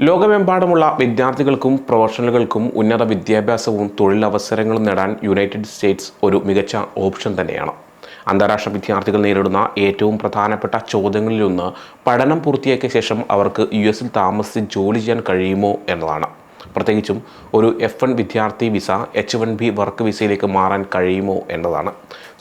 ലോകമെമ്പാടുമുള്ള വിദ്യാർത്ഥികൾക്കും പ്രൊഫഷണലുകൾക്കും ഉന്നത വിദ്യാഭ്യാസവും തൊഴിലവസരങ്ങളും നേടാൻ യുണൈറ്റഡ് സ്റ്റേറ്റ്സ് ഒരു മികച്ച ഓപ്ഷൻ തന്നെയാണ്. അന്താരാഷ്ട്ര വിദ്യാർത്ഥികൾ നേരിടുന്ന ഏറ്റവും പ്രധാനപ്പെട്ട ചോദ്യങ്ങളിലൊന്ന് പഠനം പൂർത്തിയാക്കിയ ശേഷം അവർക്ക് US-ൽ താമസിച്ച് ജോലി ചെയ്യാൻ കഴിയുമോ എന്നതാണ്. പ്രത്യേകിച്ചും ഒരു F1 വിദ്യാർത്ഥി വിസ H1B വർക്ക് വിസയിലേക്ക് മാറാൻ കഴിയുമോ എന്നതാണ്.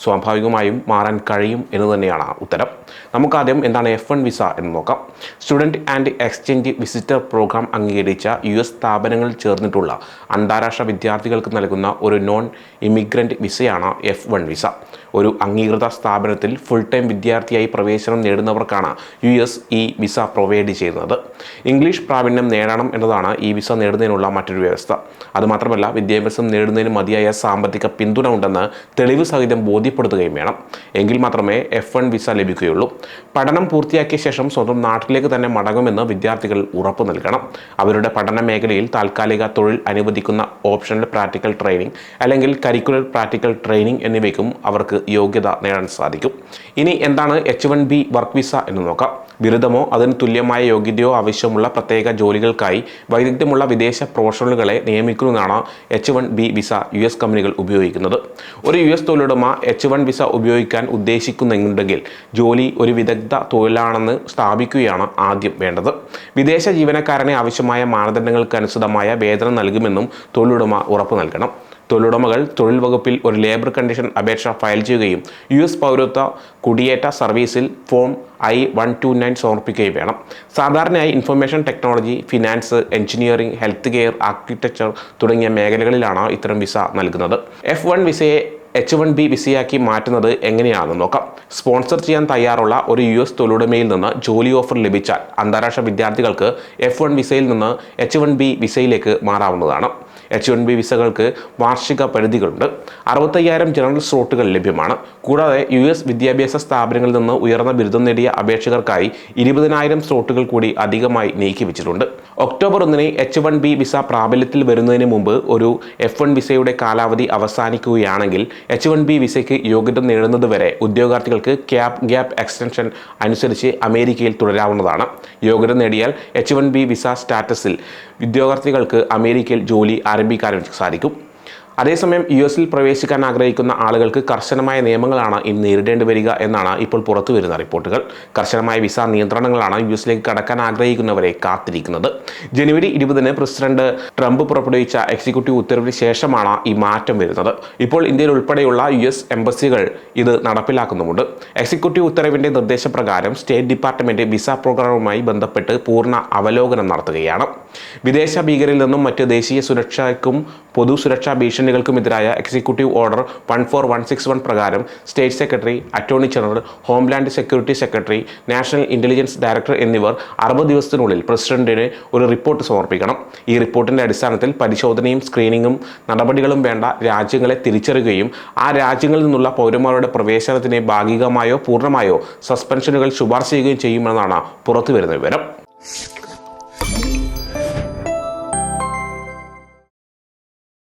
സ്വാഭാവികമായും മാറാൻ കഴിയും എന്ന് തന്നെയാണ് ഉത്തരം. നമുക്കാദ്യം എന്താണ് F1 വിസ എന്ന് നോക്കാം. Student and exchange visitor programme അംഗീകരിച്ച US സ്ഥാപനങ്ങളിൽ ചേർന്നിട്ടുള്ള അന്താരാഷ്ട്ര വിദ്യാർത്ഥികൾക്ക് നൽകുന്ന ഒരു നോൺ ഇമിഗ്രൻ്റ് വിസയാണ് F1 വിസ. ഒരു അംഗീകൃത സ്ഥാപനത്തിൽ ഫുൾ ടൈം വിദ്യാർത്ഥിയായി പ്രവേശനം നേടുന്നവർക്കാണ് US ഈ വിസ പ്രൊവൈഡ് ചെയ്യുന്നത്. ഇംഗ്ലീഷ് പ്രാവീണ്യം നേടണം എന്നതാണ് ഈ വിസ നേടുന്നതിനുള്ള മറ്റൊരു വ്യവസ്ഥ. അതുമാത്രമല്ല, വിദ്യാഭ്യാസം നേടുന്നതിന് മതിയായ സാമ്പത്തിക പിന്തുണ ഉണ്ടെന്ന് തെളിവ് സഹിതം ബോധ്യപ്പെടുത്തുകയും വേണം. എങ്കിൽ മാത്രമേ F1 വിസ ലഭിക്കുകയുള്ളൂ. പഠനം പൂർത്തിയാക്കിയ ശേഷം സ്വന്തം നാട്ടിലേക്ക് തന്നെ മടങ്ങുമെന്ന് വിദ്യാർത്ഥികൾ ഉറപ്പു നൽകണം. അവരുടെ പഠന മേഖലയിൽ താൽക്കാലിക തൊഴിൽ അനുവദിക്കുന്ന ഓപ്ഷണൽ പ്രാക്ടിക്കൽ ട്രെയിനിങ് അല്ലെങ്കിൽ കരിക്കുലർ പ്രാക്ടിക്കൽ ട്രെയിനിങ് എന്നിവയ്ക്കും അവർക്ക് യോഗ്യത നേടാൻ സാധിക്കും. ഇനി എന്താണ് H1B വർക്ക് വിസ എന്ന് നോക്കാം. ബിരുദമോ അതിന് തുല്യമായ യോഗ്യതയോ ആവശ്യമുള്ള പ്രത്യേക ജോലികൾക്കായി വൈദഗ്ധ്യമുള്ള വിദേശ പ്രൊഫഷണലുകളെ നിയമിക്കുന്നതാണ് H1B വിസ US കമ്പനികൾ ഉപയോഗിക്കുന്നത്. ഒരു US തൊഴിലുടമ H1 വിസ ഉപയോഗിക്കാൻ ഉദ്ദേശിക്കുന്നുണ്ടെങ്കിൽ ജോലി ഒരു വിദഗ്ധ തൊഴിലാണെന്ന് സ്ഥാപിക്കുകയാണ് ആദ്യം വേണ്ടത്. വിദേശ ജീവനക്കാരനെ ആവശ്യമായ മാനദണ്ഡങ്ങൾക്ക് അനുസൃതമായ വേതനം നൽകുമെന്നും തൊഴിലുടമ ഉറപ്പു നൽകണം. തൊഴിലുടമകൾ തൊഴിൽ വകുപ്പിൽ ഒരു ലേബർ കണ്ടീഷൻ അപേക്ഷ ഫയൽ ചെയ്യുകയും US പൗരത്വ കുടിയേറ്റ സർവീസിൽ ഫോം I-129 സമർപ്പിക്കുകയും വേണം. സാധാരണയായി information technology, finance, engineering, health care, architecture തുടങ്ങിയ മേഖലകളിലാണ് ഇത്തരം വിസ നൽകുന്നത്. F1 വിസയെ H1B വിസയാക്കി മാറ്റുന്നത് എങ്ങനെയാണെന്ന് നോക്കാം. സ്പോൺസർ ചെയ്യാൻ തയ്യാറുള്ള ഒരു US തൊഴിലുടമയിൽ നിന്ന് ജോലി ഓഫർ ലഭിച്ചാൽ അന്താരാഷ്ട്ര വിദ്യാർത്ഥികൾക്ക് F1 വിസയിൽ നിന്ന് H1B വിസയിലേക്ക് മാറാവുന്നതാണ്. H1B വിസകൾക്ക് വാർഷിക പരിധികളുണ്ട്. 65,000 ജനറൽ സ്ലോട്ടുകൾ ലഭ്യമാണ്. കൂടാതെ US വിദ്യാഭ്യാസ സ്ഥാപനങ്ങളിൽ നിന്ന് ഉയർന്ന ബിരുദം നേടിയ അപേക്ഷകർക്കായി 20,000 സ്ലോട്ടുകൾ കൂടി അധികമായി നീക്കിവെച്ചിട്ടുണ്ട്. ഒക്ടോബർ 1 H1B വിസ പ്രാബല്യത്തിൽ വരുന്നതിന് മുമ്പ് ഒരു F1 വിസയുടെ കാലാവധി അവസാനിക്കുകയാണെങ്കിൽ H1B വിസയ്ക്ക് യോഗ്യത നേടുന്നതുവരെ ഉദ്യോഗാർത്ഥികൾക്ക് ഗ്യാപ്പ് എക്സ്റ്റൻഷൻ അനുസരിച്ച് അമേരിക്കയിൽ തുടരാവുന്നതാണ്. യോഗ്യത നേടിയാൽ H1B വിസ സ്റ്റാറ്റസിൽ ഉദ്യോഗാർത്ഥികൾക്ക് അമേരിക്കയിൽ ജോലി ആരംഭിക്കാനും സാധിക്കും. അതേസമയം US-ൽ പ്രവേശിക്കാൻ ആഗ്രഹിക്കുന്ന ആളുകൾക്ക് കർശനമായ നിയമങ്ങളാണ് ഇനി നേരിടേണ്ടി വരിക എന്നാണ് ഇപ്പോൾ പുറത്തു വരുന്ന റിപ്പോർട്ടുകൾ. കർശനമായ വിസ നിയന്ത്രണങ്ങളാണ് US-ലേക്ക് കടക്കാൻ ആഗ്രഹിക്കുന്നവരെ കാത്തിരിക്കുന്നത്. ജനുവരി 20 പ്രസിഡന്റ് ട്രംപ് പുറപ്പെടുവിച്ച എക്സിക്യൂട്ടീവ് ഉത്തരവിന് ശേഷമാണ് ഈ മാറ്റം വരുന്നത്. ഇപ്പോൾ ഇന്ത്യയിൽ ഉൾപ്പെടെയുള്ള US എംബസികൾ ഇത് നടപ്പിലാക്കുന്നുമുണ്ട്. എക്സിക്യൂട്ടീവ് ഉത്തരവിന്റെ നിർദ്ദേശപ്രകാരം സ്റ്റേറ്റ് ഡിപ്പാർട്ട്മെന്റ് വിസ പ്രോഗ്രാമുമായി ബന്ധപ്പെട്ട് പൂർണ്ണ അവലോകനം നടത്തുകയാണ്. വിദേശ ഭീകരിൽ നിന്നും മറ്റ് ദേശീയ സുരക്ഷയ്ക്കും പൊതുസുരക്ഷാ ഭീഷണികൾക്കുമെതിരായ എക്സിക്യൂട്ടീവ് ഓർഡർ 14161 പ്രകാരം state secretary, attorney general, homeland security secretary, national intelligence director എന്നിവർ 60 ദിവസത്തിനുള്ളിൽ പ്രസിഡന്റിന് ഒരു റിപ്പോർട്ട് സമർപ്പിക്കണം. ഈ റിപ്പോർട്ടിന്റെ അടിസ്ഥാനത്തിൽ പരിശോധനയും സ്ക്രീനിങ്ങും നടപടികളും വേണ്ട രാജ്യങ്ങളെ തിരിച്ചറിയുകയും ആ രാജ്യങ്ങളിൽ നിന്നുള്ള പൗരന്മാരുടെ പ്രവേശനത്തിന് ഭാഗികമായോ പൂർണ്ണമായോ സസ്പെൻഷനുകൾ ശുപാർശ ചെയ്യുകയും ചെയ്യുമെന്നാണ് പുറത്തുവരുന്ന വിവരം.